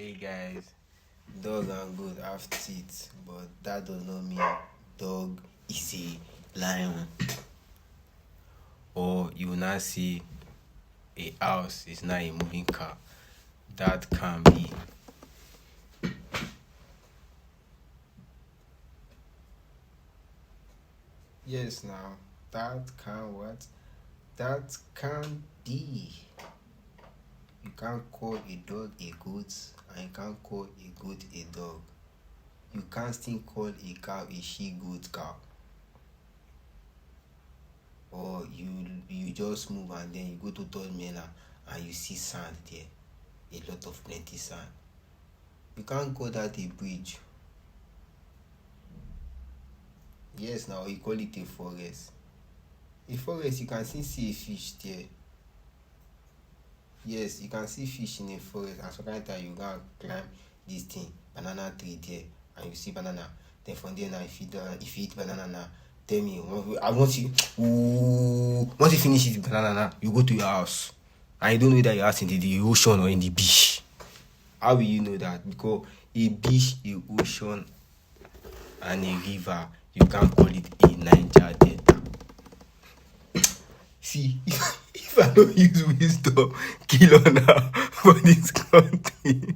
Hey guys, dog and goat have teeth, but that does not mean dog is a lion. Or you will not see a house is not a moving car. That can be. Yes, now that can what? That can be. You can't call a dog a goat, and you can't call a goat a dog. You can't still call a cow a she-goat cow. Or you just move and then you go to third mainland and you see sand there, a lot of plenty sand. You can't call that a bridge. Yes, now you call it a forest. A forest, you can still see a fish there. Yes, you can see fish in a forest, and sometimes you go and climb this thing, banana tree there, and you see banana. Then from there now, if you eat banana now, tell me, I want you. Once you finish eating banana now, you go to your house, and you don't know that your house in the ocean or in the beach. How will you know that? Because a beach, a ocean, and a river, you can't call it a Niger Delta. See, if I don't use wisdom, kill on her for this country.